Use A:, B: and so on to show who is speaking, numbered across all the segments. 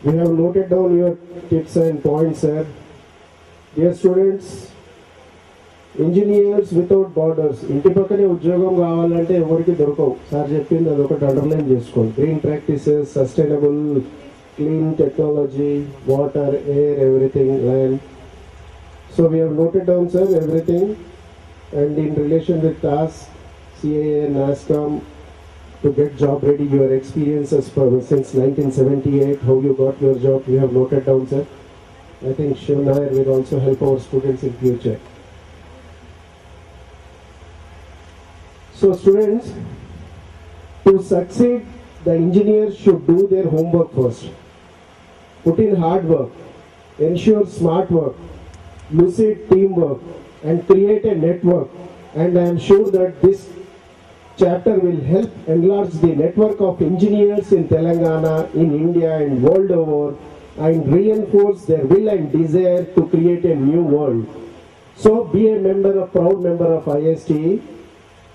A: We have noted down your tips and points, sir. Dear students, engineers without borders, ఇంటి పక్కనే ఉద్యోగం కావాలంటే ఎవరికి దొరకవు. సార్ చెప్పింది అదొకటి అండర్లైన్ చేసుకోండి. Green practices, sustainable, clean technology, water, air, everything, land. So we have noted down, sir, everything. And in relation with task, CAA, NASCOM, to get job ready, your experiences since 1978, how you got your job, you have noted down, sir. I think Shiv Nair will also help our students in future. So students, to succeed, the engineers should do their homework first. Put in hard work, ensure smart work, lucid teamwork, and create a network. And I am sure that this chapter will help enlarge the network of engineers in Telangana, in India and world over, and reinforce their will and desire to create a new world. So be a proud member of IST,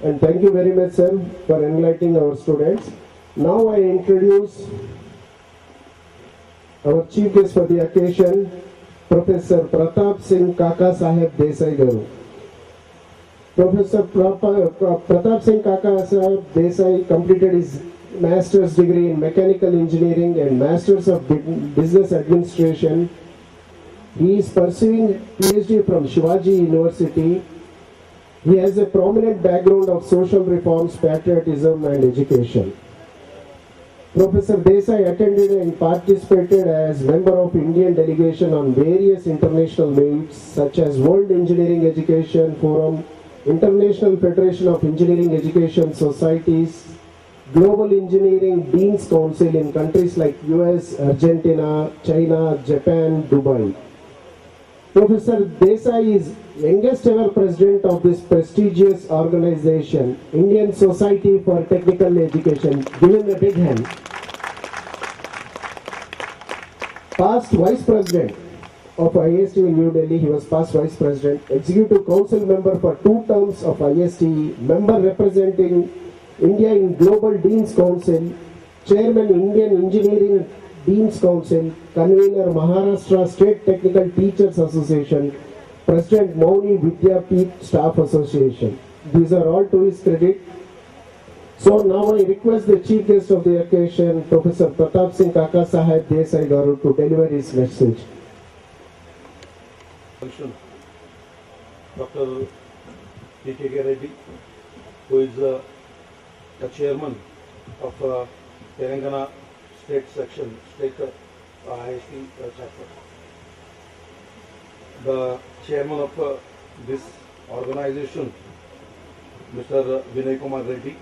A: and thank you very much, sir, for enlightening our students. Now I introduce our chief guest for the occasion, Professor Pratap Singh Kaka Saheb Desai Garu. Professor Pratap Singh Kaka Saheb Desai completed his master's degree in mechanical engineering and master's of business administration. He is pursuing PhD from Shivaji University. He has a prominent background of social reforms, patriotism and education. Professor Desai attended and participated as member of Indian delegation on various international meets such as World Engineering Education Forum, International Federation of Engineering Education Societies, Global Engineering Deans Council in countries like US, Argentina, China, Japan, Dubai. Professor Desai is youngest ever president of this prestigious organization, Indian Society for Technical Education. Give him a big hand. Past vice president of IST in New Delhi, he was past vice president, executive council member for 2 terms of IST, member representing India in Global Deans Council, chairman Indian Engineering Deans Council, convener Maharashtra State Technical Teachers Association, president Mauni Vidyapeeth Staff Association. These are all to his credit. So now I request the chief guest of the occasion, Professor Pratap Singh Kaka Saheb Desai Garu, to deliver his message.
B: Dr. T.K. Reddy, who is the chairman of Telangana State Section, State IST chapter. The chairman of this organization, Mr. Vinay Kumar Reddy,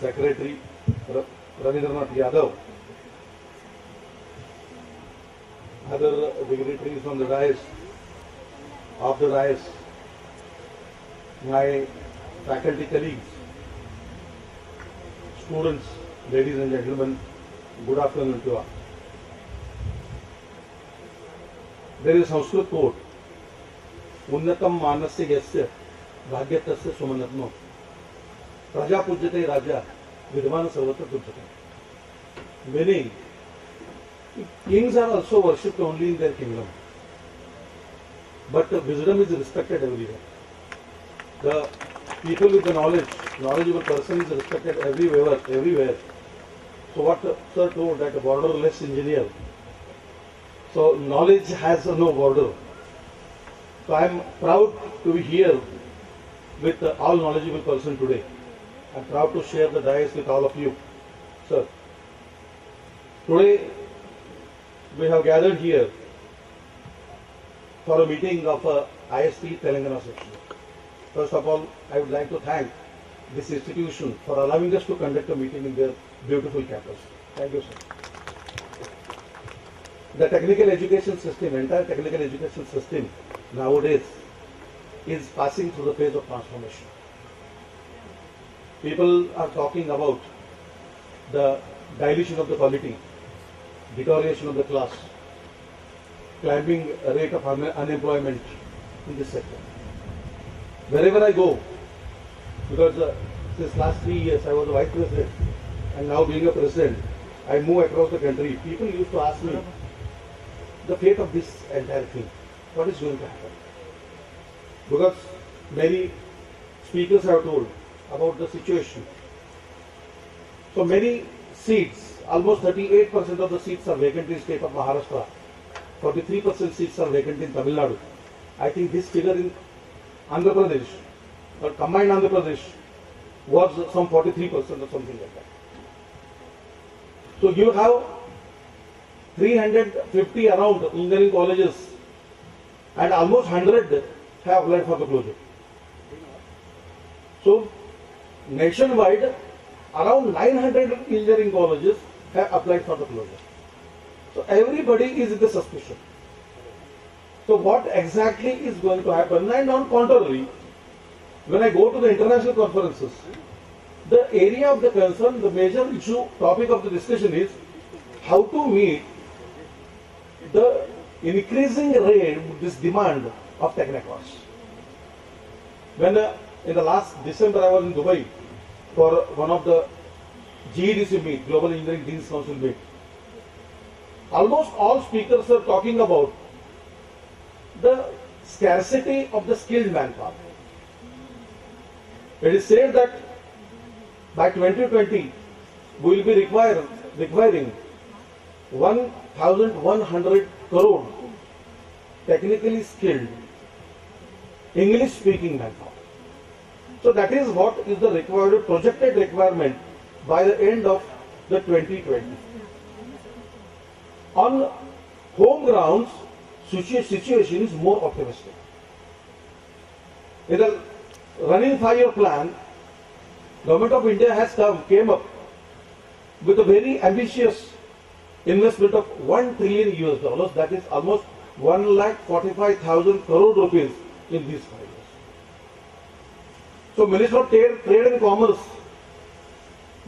B: Secretary Ravindranath Yadav, other dignitaries on the dais, of the dais, my faculty colleagues, students, ladies and gentlemen, good afternoon to all. There is a Sanskrit quote, Unnatam manasya yasya bhagyatasya sumanatno praja pujyate raja vidvan sarvatra pujyate. Meaning, kings are also worshipped only in their kingdom, but wisdom is respected everywhere. The people with the knowledgeable person is respected everywhere. So what sir told, that a borderless engineer. So knowledge has no border. So I am proud to be here with all knowledgeable person today. I am proud to share the dais with all of you. Sir, today we have gathered here for a meeting of IST Telangana section. First of all, I would like to thank this institution for allowing us to conduct a meeting in their beautiful campus. Thank you, sir. The technical education system, entire technical education system nowadays is passing through the phase of transformation. People are talking about the dilution of the quality, deterioration of the class, climbing rate of unemployment in this sector. Wherever I go, because since last 3 years I was a vice president and now being a president, I move across the country, people used to ask me the fate of this entire thing. What is going to happen? Because many speakers have told about the situation. So many seats, almost 38% of the seats are vacant in state of Maharashtra. 43% seats are vacant in Tamil Nadu. I think this figure in Andhra Pradesh, or combined Andhra Pradesh, was some 43% or something like that. So you have 350 around engineering colleges and almost 100 have applied for the closure. So nationwide, around 900 engineering colleges have applied for the closure. So everybody is in the suspicion. So what exactly is going to happen? And on contrary, when I go to the international conferences, the area of the concern, the major issue, topic of the discussion is how to meet the increasing rate, this demand of technocrats. When in the last December I was in Dubai for one of the GEDC meet, Global Engineering Deans Council meet, almost all speakers are talking about the scarcity of the skilled manpower. It is said that by 2020 we will be requiring 1,100 crore technically skilled English speaking manpower. So that is what is the required projected requirement by the end of the 2020. On home grounds, situation is more optimistic. In the running 5-year plan, Government of India has came up with a very ambitious investment of $1 trillion US, that is almost 1,45,000 crore rupees in these 5 years. So Minister of Trade and Commerce,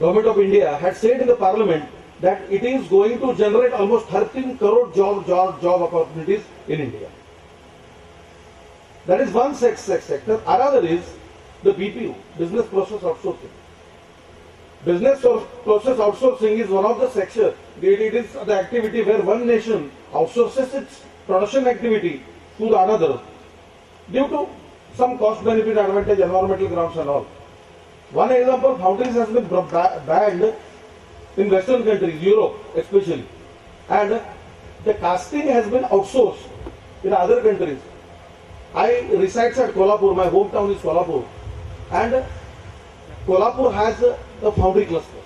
B: Government of India had said in the Parliament that it is going to generate almost 13 crore job opportunities in India. That is one sector. Another is the BPO, business process outsourcing. Business process outsourcing is one of the sectors. It is the activity where one nation outsources its production activity to the another due to some cost benefit advantage, environmental grounds and all. One example, foundries has been banned in Western countries, Europe especially, and the casting has been outsourced in other countries. I reside at Kolhapur, my hometown is Kolhapur, and Kolhapur has a foundry cluster.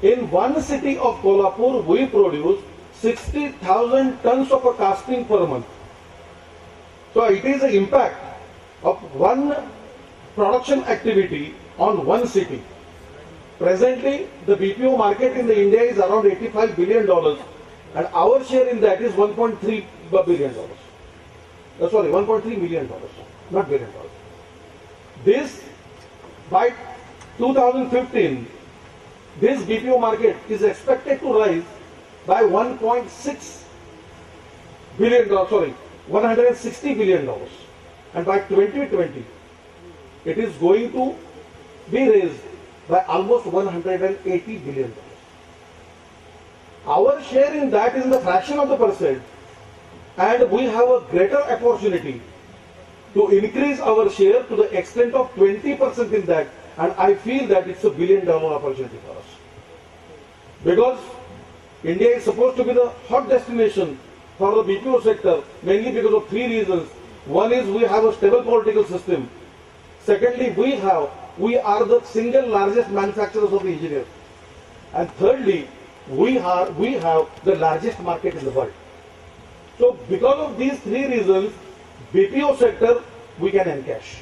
B: In one city of Kolhapur, we produce 60,000 tons of a casting per month. So it is the impact of one production activity on one city. Presently, the BPO market in the India is around $85 billion, and our share in that is $1.3 billion. Sorry, $1.3 million, not billion dollars. This, by 2015, this BPO market is expected to rise by $1.6 billion, sorry, $160 billion. And by 2020, it is going to be raised by almost $180 billion. Our share in that is in the fraction of the percent, and we have a greater opportunity to increase our share to the extent of 20% in that, and I feel that it's a $1 billion opportunity for us. Because India is supposed to be the hot destination for the BPO sector, mainly because of 3 reasons. One is we have a stable political system. Secondly, we are the single largest manufacturers of the engineers. And thirdly, we have the largest market in the world. So because of these 3 reasons, BPO sector we can encash.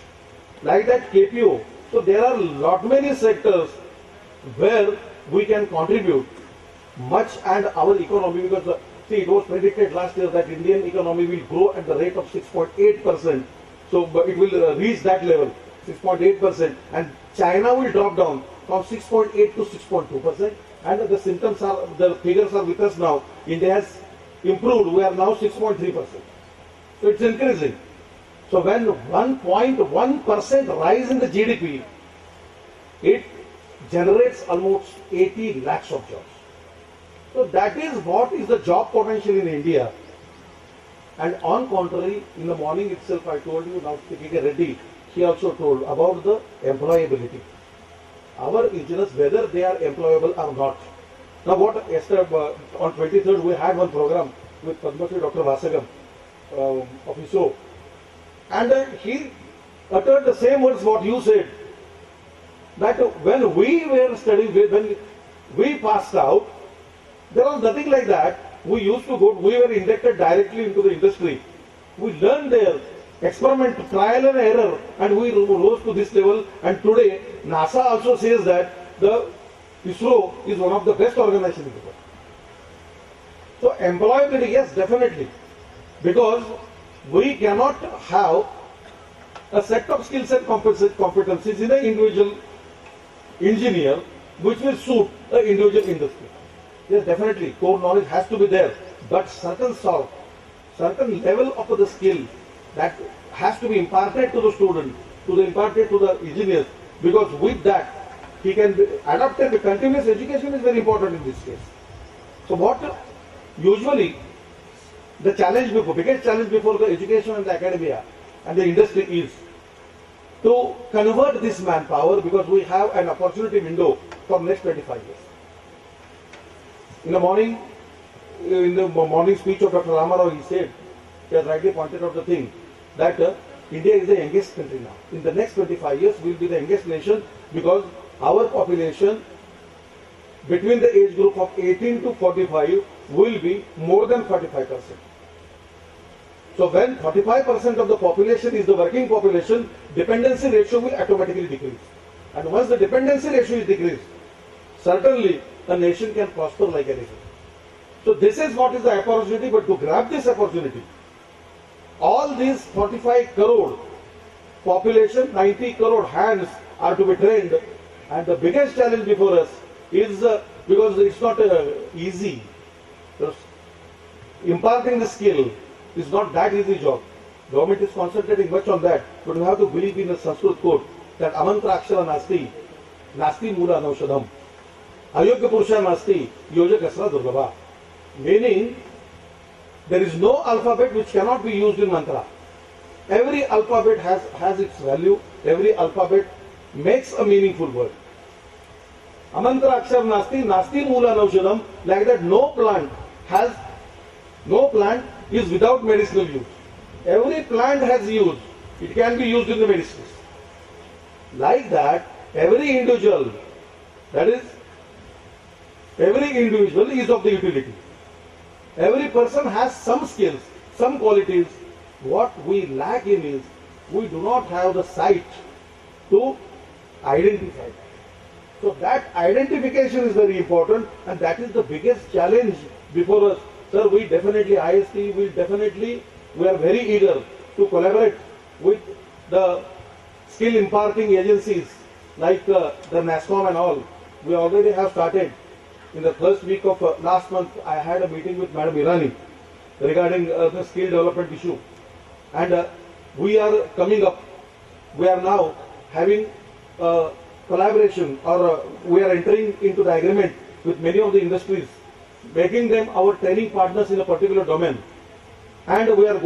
B: Like that KPO. So there are many sectors where we can contribute much and our economy, because see, it was predicted last year that Indian economy will grow at the rate of 6.8%. So it will reach that level, 6.8%, and China will drop down from 6.8 to 6.2%. And the figures are with us now. India has improved. We are now 6.3%. So it's increasing. So when 1.1% rise in the GDP, it generates almost 80 lakhs of jobs. So that is what is the job potential in India. And on contrary, in the morning itself I told you, now K.K. Reddy, he also told about the employability. Our engineers, whether they are employable or not. Now what, yesterday, on 23rd we had one program with Padma Shri Dr. Vasagam of ISRO, and he uttered the same words what you said, that when we were studying, when we passed out, there was nothing like that. We used to go, we were inducted directly into the industry. We learned there, experiment, trial and error, and we rose to this level. And today, NASA also says that the ISRO is one of the best organizations in the world. So employability, yes, definitely, because we cannot have a set of skill set competencies in an individual engineer which will suit the individual industry. Yes, definitely, core knowledge has to be there, but certain level of the skill that has to be imparted to the student, imparted to the engineers, because with that he can be adapted. Continuous education is very important in this case. So what usually the biggest challenge before the education and the academia and the industry is to convert this manpower, because we have an opportunity window for next 25 years. In the morning speech of Dr. Ramarao, he said, he has rightly pointed out the thing, that India is the youngest country now. In the next 25 years, we will be the youngest nation, because our population between the age group of 18 to 45 will be more than 45%. So when 45% of the population is the working population, dependency ratio will automatically decrease. And once the dependency ratio is decreased, certainly a nation can prosper like anything. So this is what is the opportunity, but to grab this opportunity, all these 45 crore population, 90 crore hands are to be trained, and the biggest challenge before us is, because it's not easy, imparting the skill is not that easy job. Government is concentrating much on that, but you have to believe in a Sanskrit quote that amantra akshara nasti, nasti mula naushadham, ayogya purusha nasti, yojak asra durlabha. Meaning, there is no alphabet which cannot be used in mantra. Every alphabet has its value, every alphabet makes a meaningful word. Amantra akshar nasti, nasti mula naushadham, like that no plant is without medicinal use. Every plant has use. It can be used in the medicines. Like that, every individual is of the utility. Every person has some skills, some qualities. What we lack in is, we do not have the sight to identify. So that identification is very important, and that is the biggest challenge before us. Sir, we definitely, IST, we are very eager to collaborate with the skill imparting agencies like the NASCOM and all. We already have started. In the first week of last month, I had a meeting with Madam Irani regarding the skill development issue. And we are coming up, we are now having collaboration, or we are entering into the agreement with many of the industries, making them our training partners in a particular domain. And we are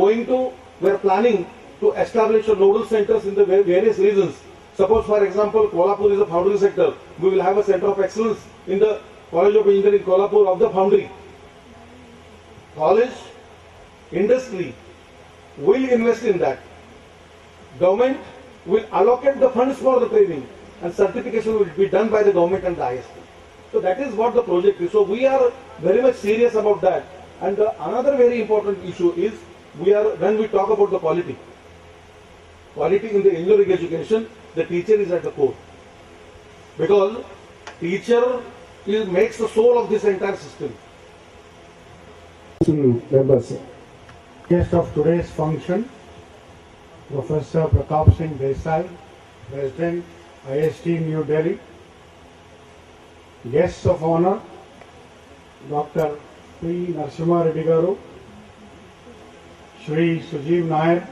B: planning to establish nodal centers in the various regions. Suppose, for example, Kolhapur is a foundry sector. We will have a center of excellence in the College of Engineering Kolhapur of the foundry. College, industry will invest in that. Government will allocate the funds for the training, and certification will be done by the government and the IST. So that is what the project is. So we are very much serious about that. And another very important issue is, when we talk about the quality in the engineering education, the teacher is at the core. Because teacher makes the soul of this entire system.
A: Members.
C: Guest of today's function, Professor Pratap Singh Desai, President, IST New Delhi. Guests of honor, Dr. P. Narasimha Reddy Garu, Shri Sujeev Nair,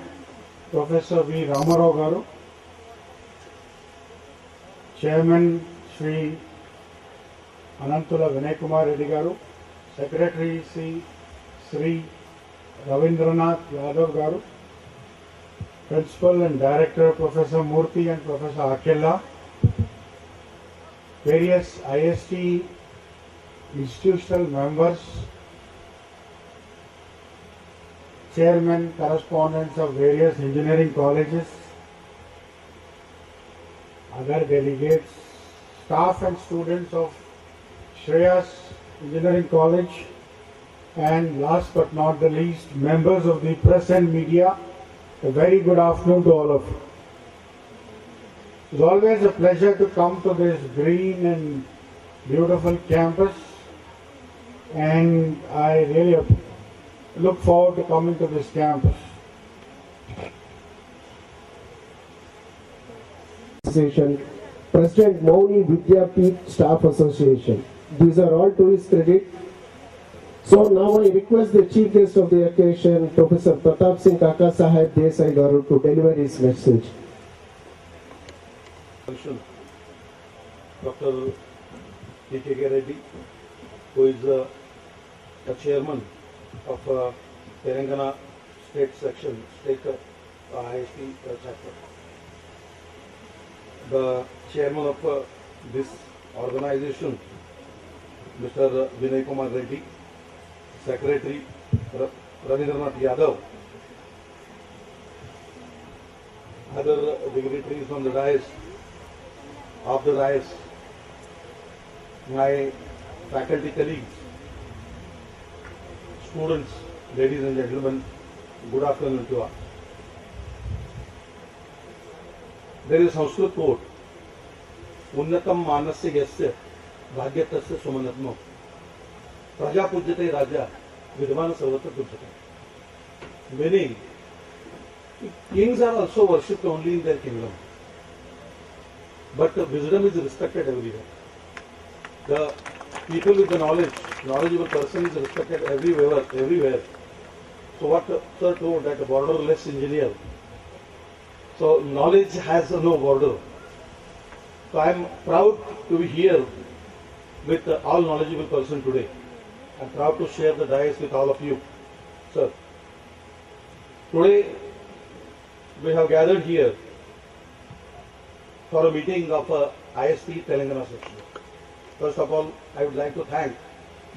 C: Professor V. Ramarao Garu, Chairman Sri Anantula Vinay Kumar Reddy Garu, Secretary Sri Ravindranath Yadav Garu, Principal and Director Professor Murthy and Professor Akella, various IST institutional members, chairmen, correspondents of various engineering colleges, other delegates, staff and students of Shreyas Engineering College, and last but not the least, members of the press and media, a very good afternoon to all of you. It's always a pleasure to come to this green and beautiful campus, and I really look forward to coming to this campus.
A: Association, President Mauni Vidyapeeth Staff Association. These are all to his credit. So now I request the chief guest of the occasion, Professor Pratap Singh Kaka Saheb Desai Garu, to deliver his message.
B: Dr. T.K. Reddy, who is the chairman of Telangana State Section, State IST chapter. The chairman of this organization, Mr. Vinay Kumar Reddy, Secretary Ravindranath Yadav, other dignitaries on the dais, my faculty colleagues, students, ladies and gentlemen, good afternoon to all. There is a Sanskrit quote, Unnatam manasya yasya bhagyatasya sumanatmo praja pujyate raja vidvan sarvatra pujyate. Meaning, kings are also worshipped only in their kingdom, but wisdom is respected everywhere. The people with the knowledgeable person is respected everywhere. So what sir told, that a borderless engineer. So knowledge has no border. So I am proud to be here with all knowledgeable person today. I am proud to share the dais with all of you, sir. Today we have gathered here for a meeting of IST Telangana section. First of all, I would like to thank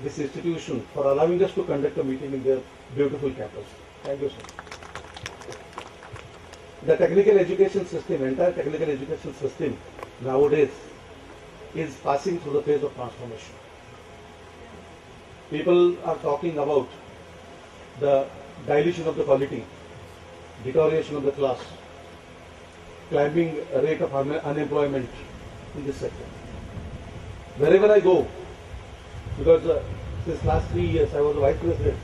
B: this institution for allowing us to conduct a meeting in their beautiful campus. Thank you, sir. The technical education system, entire technical education system nowadays is passing through the phase of transformation. People are talking about the dilution of the quality, deterioration of the class, climbing rate of unemployment in this sector. Wherever I go, because since last 3 years I was a vice president,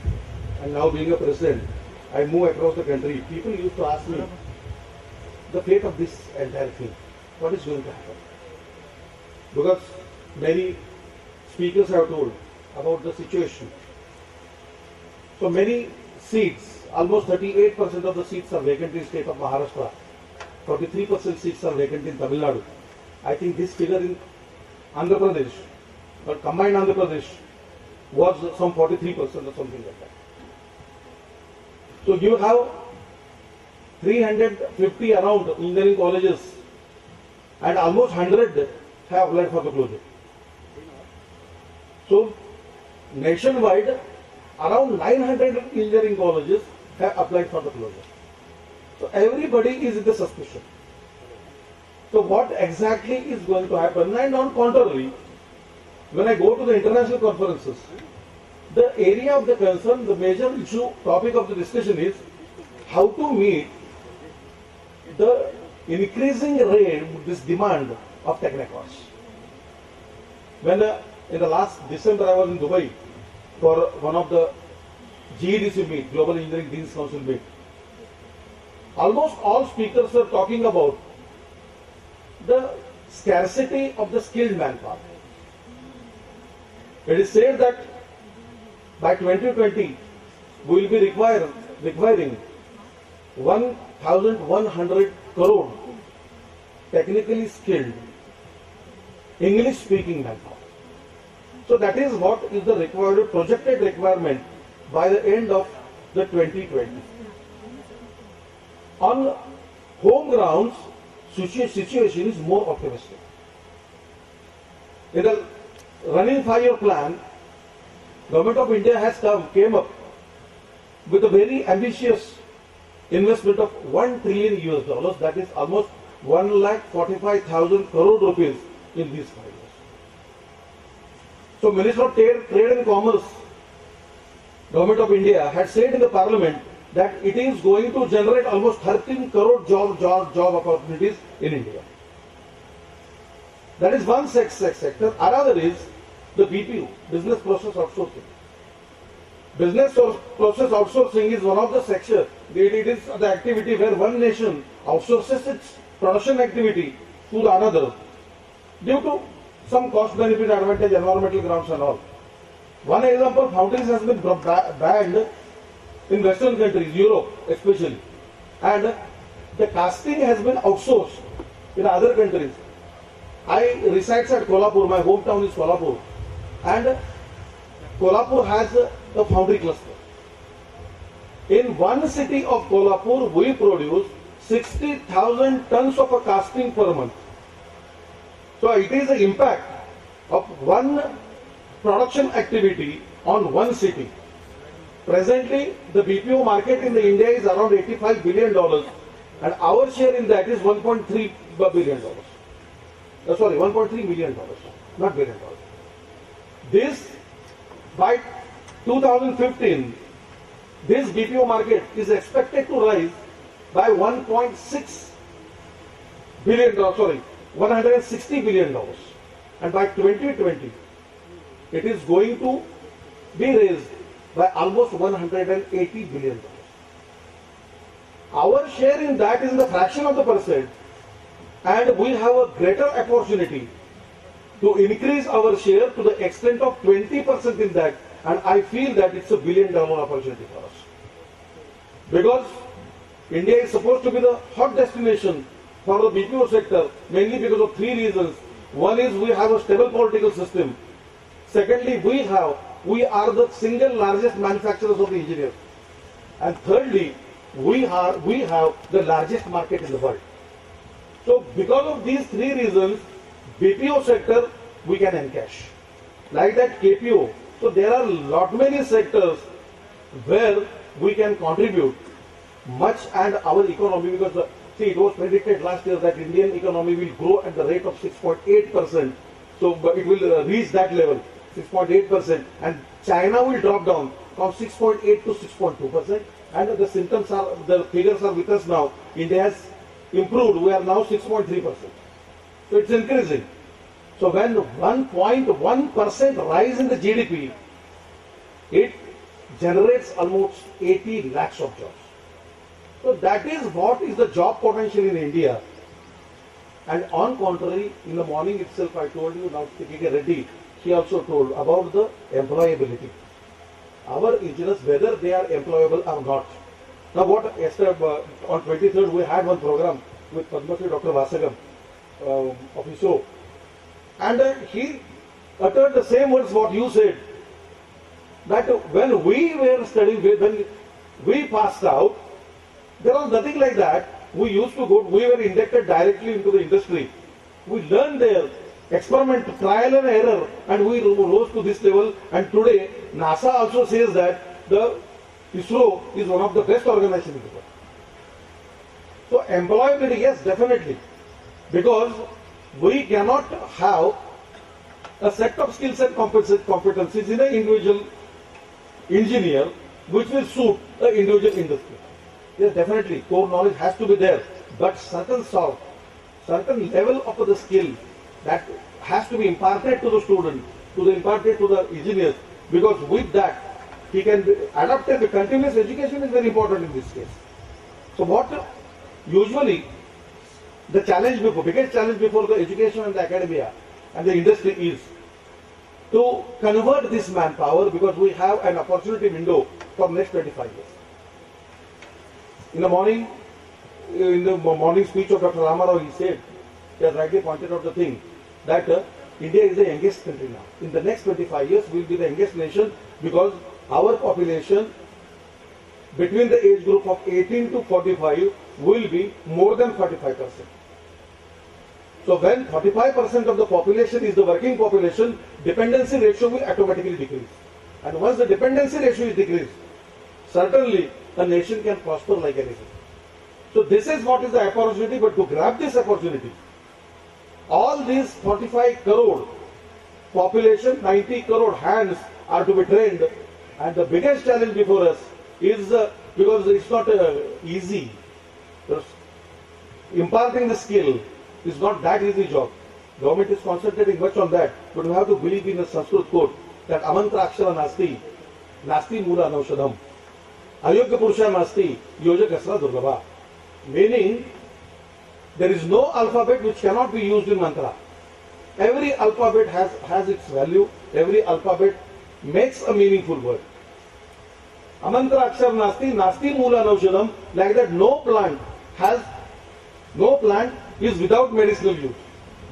B: and now being a president, I move across the country. People used to ask me the fate of this entire thing. What is going to happen? Because many speakers have told about the situation. So many seats, almost 38% of the seats are vacant in the state of Maharashtra. 43% seats are vacant in Tamil Nadu. I think this figure in Andhra Pradesh, but combined Andhra Pradesh, was some 43% or something like that. So you have 350 around engineering colleges, and almost 100 have applied for the closure. So nationwide, around 900 engineering colleges have applied for the closure. So everybody is in the suspicion. So what exactly is going to happen? And on contrary, when I go to the international conferences, the area of the concern, the major issue, topic of the discussion is how to meet the increasing rate, this demand of technicals. When in the last December I was in Dubai for one of the GEDC meet, Global Engineering Deans Council meet, almost all speakers are talking about the scarcity of the skilled manpower. It is said that by 2020 we will be requiring 1,100 crore technically skilled English speaking manpower. So that is what is the required projected requirement by the end of the 2020. On home grounds, situation is more optimistic. In the running 5-year plan, Government of India has came up with a very ambitious investment of $1 trillion US, that is almost 1,45,000 crore rupees in these 5 years. So Minister of Trade and Commerce, Government of India had said in the Parliament that it is going to generate almost 13 crore job opportunities in India. That is one sector. Another is the BPO, business process outsourcing. Business process outsourcing is one of the sectors. It is the activity where one nation outsources its production activity to the another due to some cost benefit advantage, environmental grounds and all. One example, foundries has been banned in Western countries, Europe especially, and the casting has been outsourced in other countries. I reside at Kolhapur, my hometown is Kolhapur, and Kolhapur has a foundry cluster. In one city of Kolhapur, we produce 60,000 tons of a casting per month. So it is the impact of one production activity on one city. Presently, the BPO market in India is around $85 billion, and our share in that is $1.3 billion. Sorry, $1.3 million, not billion dollars. This, by 2015, this BPO market is expected to rise by $1.6 billion, $160 billion. And by 2020, it is going to be raised by almost $180 billion. Our share in that is in the fraction of the percent, and we have a greater opportunity to increase our share to the extent of 20% in that, and I feel that it's $1 billion opportunity for us. Because India is supposed to be the hot destination for the BPO sector, mainly because of 3 reasons. One is we have a stable political system. Secondly, we are the single largest manufacturers of the engineers. And thirdly, we have the largest market in the world. So because of these 3 reasons, BPO sector we can encash. Like that KPO. So there are many sectors where we can contribute much and our economy, because it was predicted last year that Indian economy will grow at the rate of 6.8%. So it will reach that level, 6.8%, and China will drop down from 6.8 to 6.2%. And the figures are with us now. India has improved. We are now 6.3%. So it's increasing. So when 1.1% rise in the GDP, it generates almost 80 lakhs of jobs. So that is what is the job potential in India. And on contrary, in the morning itself I told you, now K.K. Reddy, she also told about the employability. Our engineers, whether they are employable or not. Now what, yesterday on 23rd we had one program with Padma Shri Dr. Vasagam of ISRO. And he uttered the same words what you said. That when we were studying, when we passed out, there was nothing like that. We used to go, we were inducted directly into the industry. We learned there, experiment, trial and error, and we rose to this level. And today, NASA also says that the ISRO is one of the best organizations in the world. So employability, yes, definitely. Because we cannot have a set of skills and competencies in an individual engineer which will suit an individual industry. Yes, definitely, core knowledge has to be there, but certain level of the skill that has to be imparted to the student, imparted to the engineers, because with that he can be adapted. The continuous education is very important in this case. So what usually the biggest challenge before the education and the academia and the industry is to convert this manpower, because we have an opportunity window for next 25 years. In the morning speech of Dr. Ramarao, he said, he has rightly pointed out the thing, that India is the youngest country now. In the next 25 years, we will be the youngest nation because our population between the age group of 18 to 45 will be more than 45%. So when 45% of the population is the working population, dependency ratio will automatically decrease. And once the dependency ratio is decreased, certainly a nation can prosper like anything. So this is what is the opportunity, but to grab this opportunity, all these 45 crore population, 90 crore hands are to be trained, and the biggest challenge before us is because it's not easy. Imparting the skill is not that easy job. Government is concentrating much on that, but we have to believe in a Sanskrit quote that amantra akshara nasti, nasti mula anaushadham, ayogya purusha nasti, yojak asra durlabha. Meaning, there is no alphabet which cannot be used in mantra. Every alphabet has its value. Every alphabet makes a meaningful word. Amantra akshar nasti, nasti mula anaushadham. Like that, no plant is without medicinal use.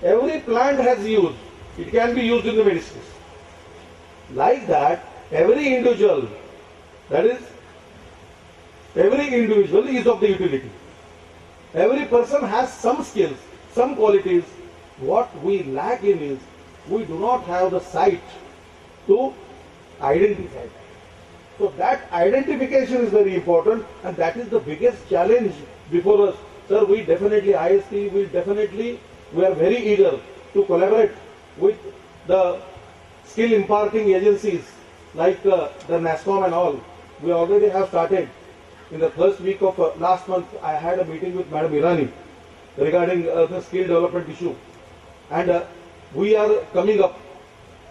B: Every plant has use. It can be used in the medicines. Like that, every individual is of the utility. Every person has some skills, some qualities. What we lack in is, we do not have the sight to identify that. So that identification is very important, and that is the biggest challenge before us. Sir, we definitely, IST, we are very eager to collaborate with the skill imparting agencies like the NASCOM and all. We already have started. In the first week of last month, I had a meeting with Madam Irani regarding the skill development issue. And we are coming up.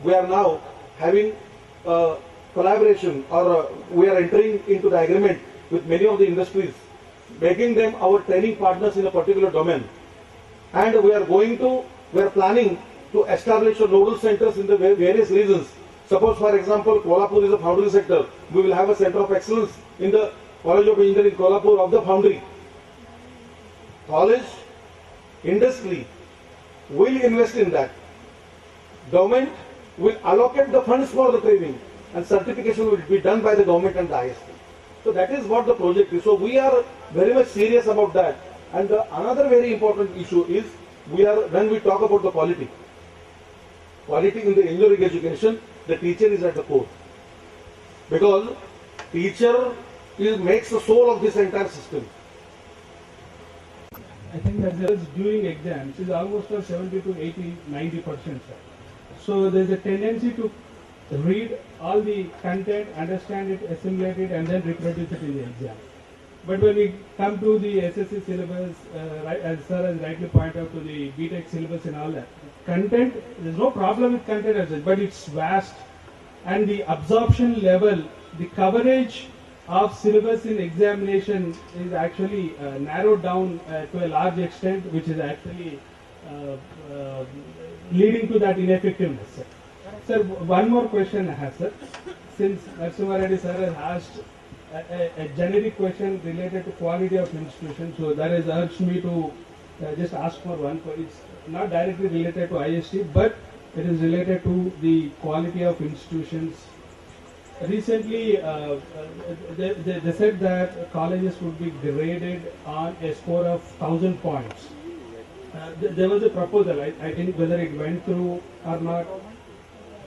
B: We are now having collaboration, or we are entering into the agreement with many of the industries, making them our training partners in a particular domain. And we are planning to establish nodal centers in the various regions. Suppose, for example, Kolhapur is a foundry sector. We will have a center of excellence in the College of Engineering Kolhapur of the foundry. College, industry will invest in that. Government will allocate the funds for the training, and certification will be done by the government and the IST. So that is what the project is. So we are very much serious about that. And another very important issue is, when we talk about the quality in the engineering education, the teacher is at the core. Because teacher makes the soul of this entire system.
D: I think that there is during exams is almost 70 to 80, 90%. So there is a tendency to read all the content, understand it, assimilate it, and then reproduce it in the exam. But when we come to the SSC syllabus, as sir has rightly pointed out, to the BTech syllabus and all that, content, there is no problem with content as such, but it's vast, and the absorption level, the coverage of syllabus in examination is actually narrowed down to a large extent, which is actually leading to that ineffectiveness. Sir. Sir, one more question I have, sir. Since Narasimha Reddy sir has asked a generic question related to quality of institution, so that has urged me to just ask for one. It's not directly related to IST, but it is related to the quality of institutions. Recently, they said that colleges would be graded on a score of 1,000 points. There was a proposal, I think whether it went through or not.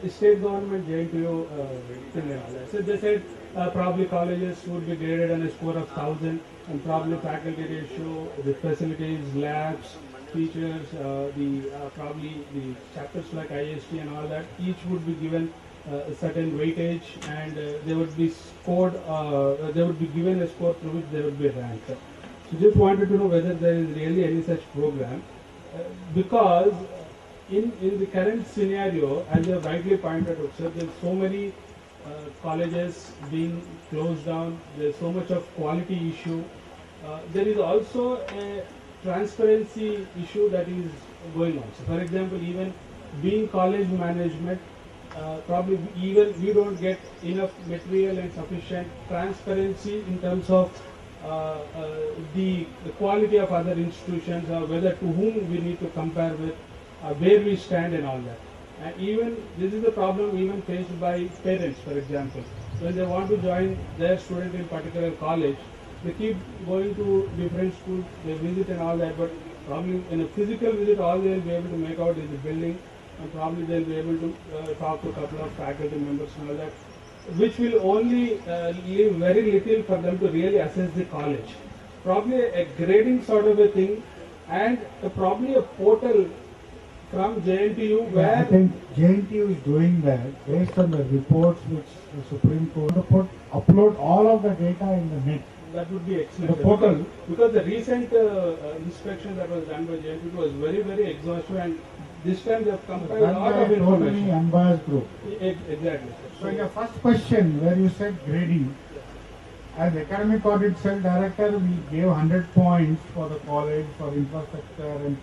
D: State government, JNTU, so they said probably colleges would be graded on a score of 1,000, and probably faculty ratio, the facilities, labs, teachers, probably the chapters like IST and all that, each would be given a certain weightage, and they would be scored. They would be given a score through which they would be ranked. So just wanted to know whether there is really any such program, because in the current scenario, as you have rightly pointed out, sir, there are so many colleges being closed down. There is so much of quality issue. There is also a transparency issue that is going on. So, for example, even being college management, probably even we don't get enough material and sufficient transparency in terms of the quality of other institutions, or whether to whom we need to compare with, where we stand and all that. And even this is the problem even faced by parents, for example. When they want to join their student in particular college, they keep going to different schools, they visit and all that, but probably in a physical visit, all they will be able to make out is the building, and probably they'll be able to talk to a couple of faculty members and all that, which will only leave very little for them to really assess the college. Probably a grading sort of a thing, and probably a portal from JNTU
C: I
D: where
C: think JNTU is doing that based on the reports which the Supreme Court upload all of the data in the net.
D: that would be excellent.
C: The portal.
D: Because the recent inspection that was done by JNTU was very, very exhaustive, and this time they have compiled a
C: Run
D: lot
C: by
D: of
C: a totally
D: information.
C: unbiased group.
D: Exactly.
C: So in your first question where you said grading, as academic audit cell director, we gave 100 points for the college for infrastructure and